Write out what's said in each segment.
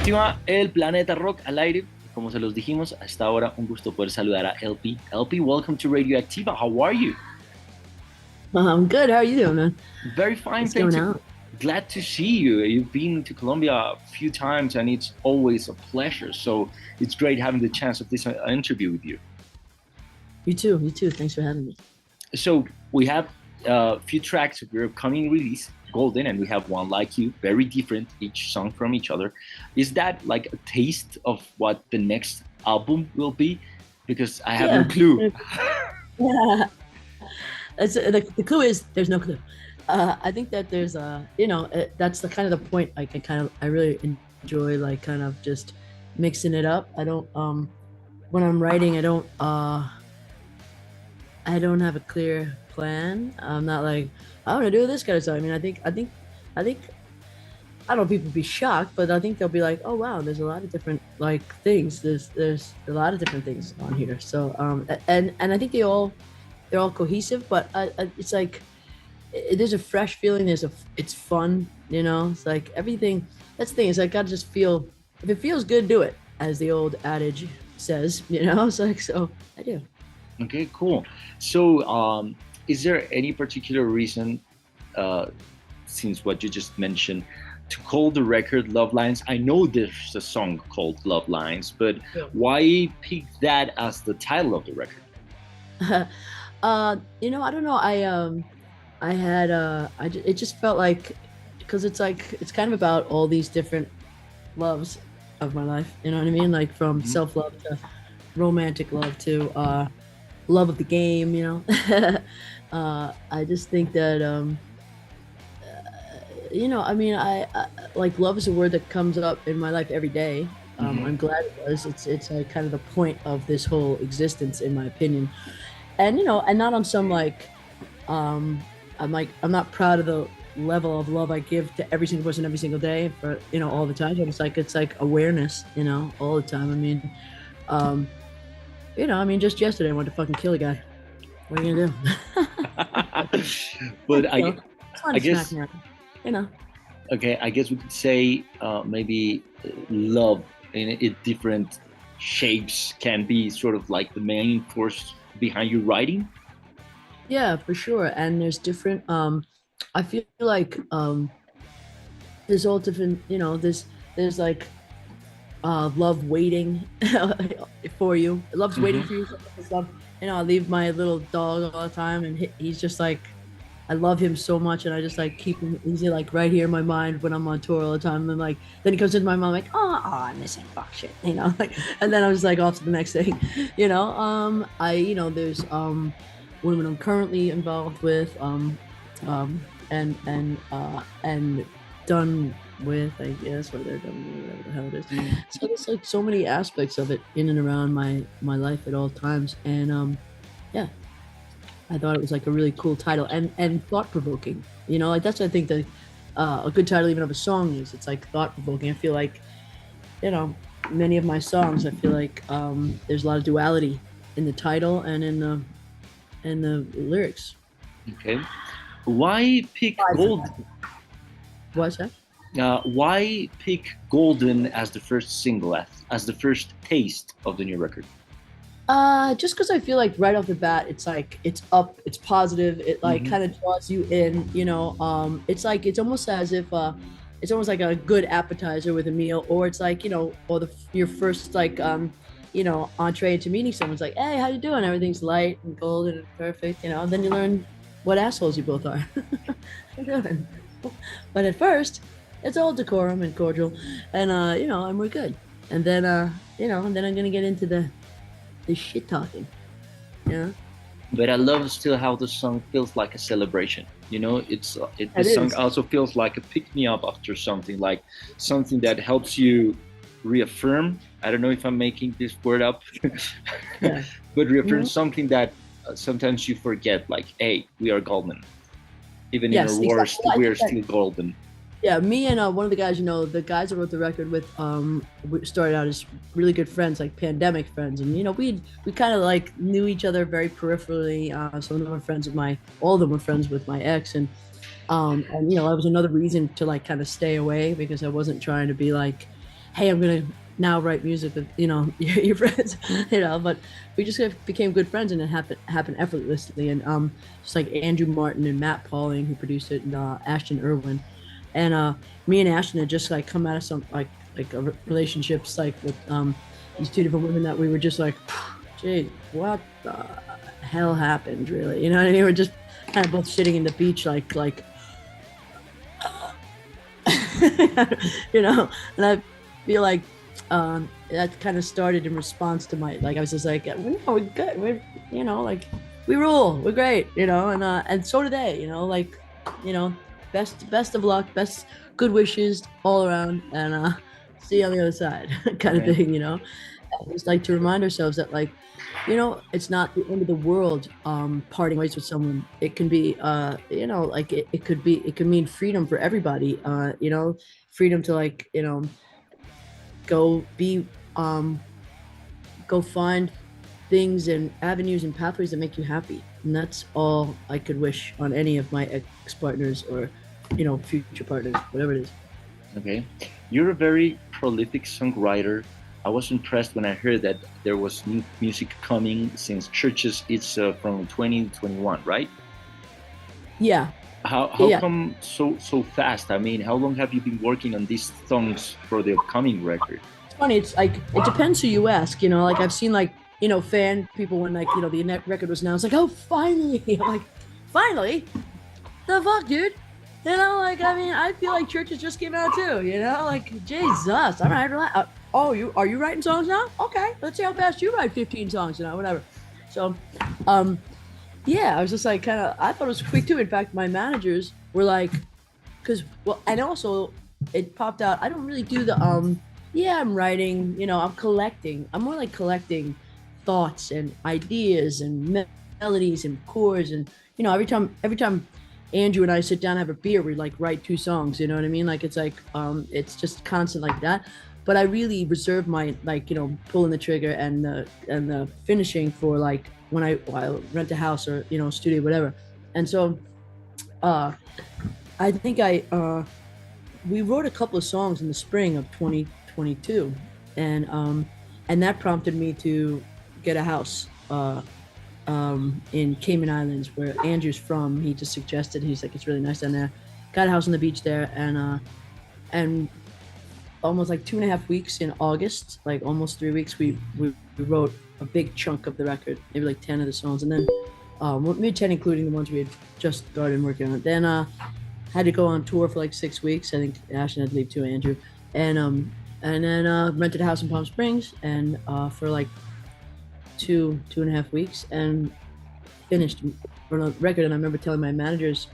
Radioactiva, el planeta rock al aire. Como se los dijimos, hasta ahora un gusto poder saludar a LP. LP, welcome to Radioactiva. How are you? I'm good. How are you doing, man? Very fine, What's thank going you. on? Glad to see you. You've been to Colombia a few times and it's always a pleasure. So it's great having the chance of this interview with you. You too. You too. Thanks for having me. So we have a few tracks of your upcoming release, Golden, and we have One Like You, very different, each song from each other. Is that like a taste of what the next album will be? Because I have no clue. Yeah. That's the clue is there's no clue. I think that there's that's the kind of the point. Like I really enjoy like kind of just mixing it up. I don't when I'm writing I don't have a clear plan. I'm not like I want to do this kind of stuff. I mean, I think I don't know, people be shocked, but I think they'll be like, oh wow, there's a lot of different like things. There's a lot of different things on here. So and I think they're all cohesive, but it's like there's a fresh feeling. It's fun, you know. It's like everything. That's the thing. Is I gotta just feel. If it feels good, do it, as the old adage says. You know. It's like so. I do. Okay, cool. So, is there any particular reason, since what you just mentioned, to call the record Love Lines? I know there's a song called Love Lines, but why pick that as the title of the record? I don't know. It just felt like, because it's like, it's kind of about all these different loves of my life. You know what I mean? Like from self-love to romantic love to love of the game, you know. I just think that, I mean, I like love is a word that comes up in my life every day. I'm glad it was. It's like kind of the point of this whole existence, in my opinion. And and not on some like I'm not proud of the level of love I give to every single person every single day for all the time. It's like awareness, all the time. I mean, just yesterday I wanted to fucking kill a guy. What are you gonna do? But I guess smack me around, okay, I guess we could say maybe love in different shapes can be sort of like the main force behind your writing. Yeah, for sure. And there's different. I feel like there's all different. There's like love waiting for you. Love's waiting Hmm. for you. It's love. I leave my little dog all the time, and he's just like, I love him so much, and I just like keep him. He's like right here in my mind when I'm on tour all the time. And then like, then he comes into my mind like, I miss him, fuck shit, like, and then I was like off to the next thing, there's women I'm currently involved with, and done with, I guess, or they're done with, whatever the hell it is. So there's like so many aspects of it in and around my life at all times, and yeah, I thought it was like a really cool title and thought provoking. Like that's what I think that a good title even of a song is. It's like thought provoking. I feel like many of my songs, I feel like there's a lot of duality in the title and in the lyrics. Okay, why pick gold? What's that? Why pick Golden as the first single, as the first taste of the new record? Just because I feel like right off the bat, it's like it's up, it's positive, it like kind of draws you in. It's like it's almost as if it's almost like a good appetizer with a meal, or it's like or your first like entree into meeting someone's like, hey, how you doing? Everything's light and golden and perfect, and then you learn what assholes you both are. But at first, it's all decorum and cordial, and and we're good. And then and then I'm gonna get into the shit talking. Yeah. But I love still how the song feels like a celebration. The It song is. also feels like a pick me up after something, like something that helps you reaffirm. I don't know if I'm making this word up, Yeah. but reaffirm Mhm. something that sometimes you forget, like, hey, we are golden. Even in our Yes, exactly. worst, Well, I we are think that, still golden. yeah, me and one of the guys, the guys I wrote the record with, we started out as really good friends, like pandemic friends, and we kind of like knew each other very peripherally. Some of them were friends with all of them were friends with my ex, and that was another reason to like kind of stay away, because I wasn't trying to be like hey, I'm gonna now write music with your friends, But we just became good friends, and it happened effortlessly. And just like Andrew Martin and Matt Pauling, who produced it, and Ashton Irwin, and me and Ashton had just like come out of some relationships like with these two different women that we were just like, gee, what the hell happened, really? You know, and we were just kind of both sitting in the beach, like and I feel like that kind of started in response to my, like, I was just like, we're good, like, we rule, we're great, and so do they, you know, best of luck, best good wishes all around, and see you on the other side, kind of Okay. thing, I just like to remind ourselves that, like, it's not the end of the world parting ways with someone. It can be like it could mean freedom for everybody, freedom to, like, go be go find things and avenues and pathways that make you happy. And that's all I could wish on any of my ex-partners or future partners, whatever it is. Okay. You're a very prolific songwriter. I was impressed when I heard that there was new music coming since Churches. It's from 2021, right? Yeah. How Yeah. come so fast? I mean, how long have you been working on these songs for the upcoming record? It's funny. It's like, it depends who you ask, like I've seen, like, fan people when, like, the record was announced, like, oh, finally. I'm like, finally? The fuck, dude? Like, I mean, I feel like Churches just came out too, like, Jesus. All right, relax. Oh, are you writing songs now? Okay, let's see how fast you write 15 songs, whatever. So, yeah, I was just like, I thought it was quick too. In fact, my managers were like, and also it popped out. I don't really do the, yeah, I'm writing, I'm collecting. I'm more like collecting thoughts and ideas and melodies and chords. And, every time Andrew and I sit down and have a beer, we like write 2 songs, you know what I mean? Like, it's like, it's just constant like that. But I really reserve my, like, pulling the trigger and the finishing for, like, when I rent a house or, studio, whatever. And so I think we wrote a couple of songs in the spring of 2022, and that prompted me to get a house in Cayman Islands, where Andrew's from. He just suggested, he's like, it's really nice down there. Got a house on the beach there, and almost like 2.5 weeks in August, like almost 3 weeks, we wrote a big chunk of the record, maybe like 10 of the songs, and then maybe 10 including the ones we had just started working on. Then had to go on tour for like 6 weeks. I think Ashton had to leave too, Andrew, and then rented a house in Palm Springs, and for like 2.5 weeks, and finished for a record. And I remember telling my managers,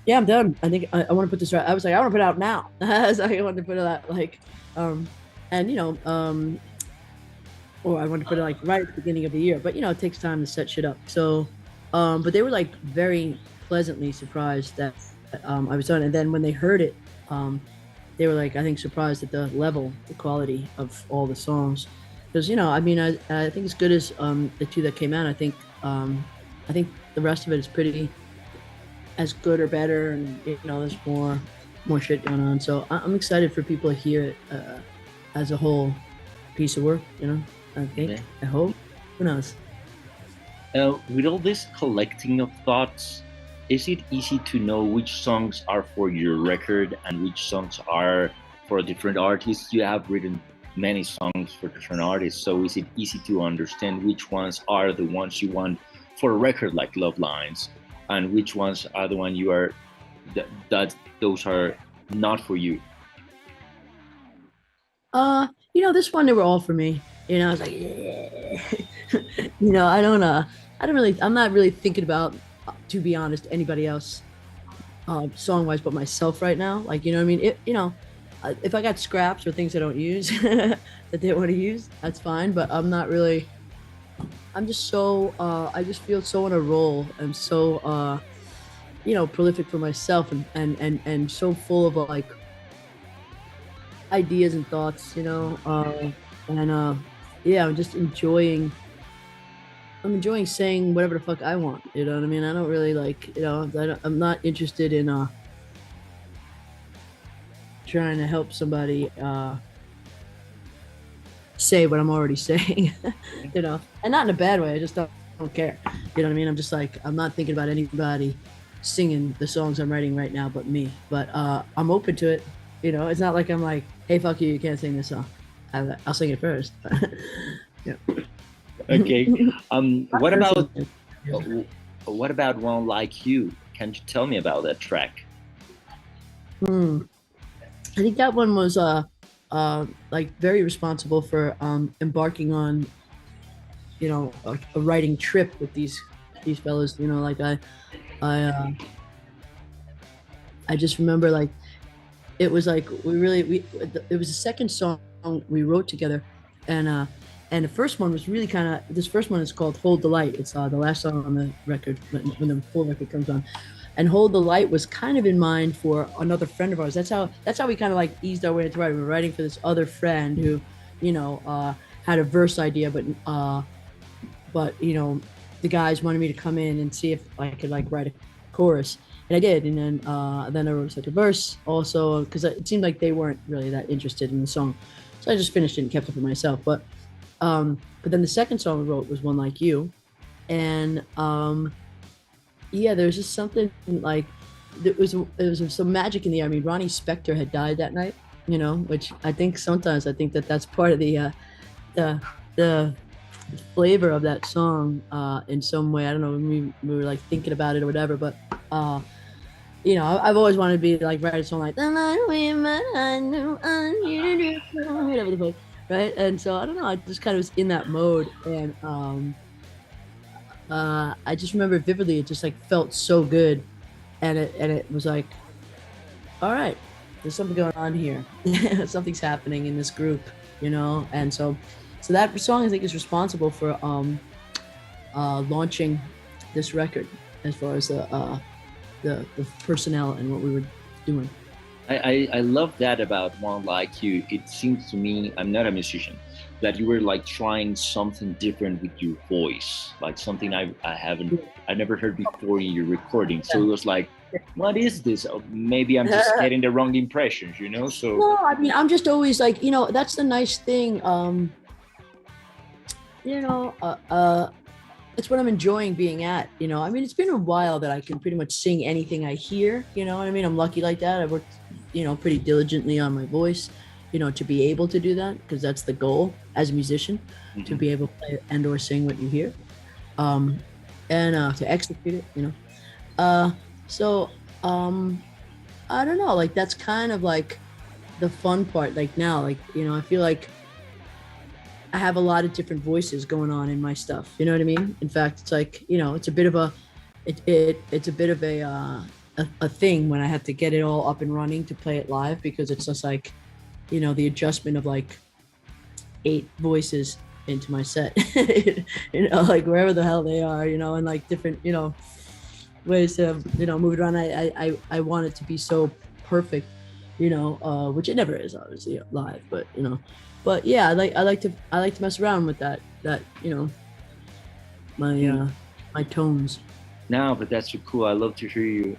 yeah, I'm done. I think I want to put this right. I was like, I want to put it out now. I was like, I wanted to put it out, like, and or I wanted to put it like right at the beginning of the year. But it takes time to set shit up. So, but they were like very pleasantly surprised that I was done. And then when they heard it, they were like, I think, surprised at the level, the quality of all the songs. Because I mean, I think as good as the 2 that came out, I think the rest of it is pretty as good or better, and there's more shit going on. So I'm excited for people to hear it as a whole piece of work. I think, Okay. I hope. Who knows? With all this collecting of thoughts, is it easy to know which songs are for your record and which songs are for different artists? You have written many songs for different artists, so is it easy to understand which ones are the ones you want for a record like Love Lines, and which ones are the one you are that those are not for you? This one, they were all for me. I was like, yeah. I'm not really thinking about, to be honest, anybody else song wise but myself right now. Like, what I mean? If I got scraps or things I don't use that they want to use, that's fine. But I'm not really. I'm just so. I just feel so on a roll. I'm so. Prolific for myself, and so full of, like, ideas and thoughts. And yeah, I'm just enjoying. I'm enjoying saying whatever the fuck I want. You know what I mean? I don't really, like. I'm not interested in trying to help somebody say what I'm already saying, you know, and not in a bad way. I just don't care. You know what I mean? I'm just like, I'm not thinking about anybody singing the songs I'm writing right now but me. But I'm open to it. You know, it's not like I'm like, hey, fuck you, you can't sing this song. I'll sing it first. Yeah. Okay. What about One Like You? Can you tell me about that track? I think that one was like very responsible for embarking on, you know, a writing trip with these fellas. You know, like I I just remember like it was like we it was the second song we wrote together, and the first one was really kind of, this first one is called Hold the Light. It's the last song on the record when the full record comes on. And Hold the Light was kind of in mind for another friend of ours. That's how we kind of like eased our way into writing. We were writing for this other friend who, you know, had a verse idea, but you know, the guys wanted me to come in and see if I could like write a chorus, and I did. And then I wrote like a verse also, because it seemed like they weren't really that interested in the song, so I just finished it and kept it for myself. But then the second song we wrote was One Like You, and yeah, there's just something like there was some magic in the air. I mean, Ronnie Spector had died that night, you know, which I think sometimes I think that's part of the flavor of that song in some way. I don't know, we were like thinking about it or whatever, but you know, I've always wanted to be like write a song like the night we met, I knew I needed you, whatever the fuck, right? And so I don't know, I just kind of was in that mode, and I just remember vividly, it just like felt so good, and it was like, all right, there's something going on here. Something's happening in this group, you know. And so that song I think is responsible for launching this record as far as the personnel and what we were doing. I love that about One Like You. It seems to me, I'm not a musician, that you were like trying something different with your voice, like something I never heard before in your recording. So it was like, what is this? Oh, maybe I'm just getting the wrong impressions, you know? So no, I mean, I'm just always like, you know, that's the nice thing. You know, it's what I'm enjoying being at, you know. I mean, it's been a while that I can pretty much sing anything I hear, you know what I mean? I'm lucky like that. I worked, you know, pretty diligently on my voice, you know, to be able to do that, because that's the goal as a musician, to be able to play and or sing what you hear, and to execute it, you know. So I don't know, like that's kind of like the fun part. Like now, like, you know, I feel like I have a lot of different voices going on in my stuff. You know what I mean? In fact, it's like, you know, it's a bit of a, it's a bit of a thing when I have to get it all up and running to play it live, because it's just like, you know, the adjustment of like 8 voices into my set, you know, like wherever the hell they are, you know, and like different, you know, ways to, you know, move it around. I want it to be so perfect, you know, which it never is obviously live, but you know. But yeah, I like to mess around with that, you know, my tones. no, but that's so cool. I love to hear you.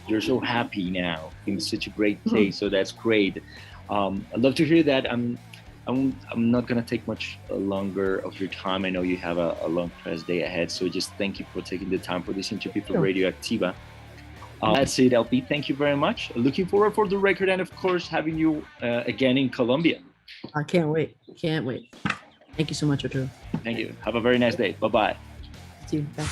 You're so happy now in such a great place, so that's great. I love to hear that. I'm not gonna take much longer of your time. I know you have a long press day ahead, so just thank you for taking the time for this interview for Radioacktiva. That's it, LP. Thank you very much. Looking forward for the record, and of course having you again in Colombia. I can't wait. Can't wait. Thank you so much, Arturo. Thank you. Have a very nice day. Bye-bye. See you. Bye.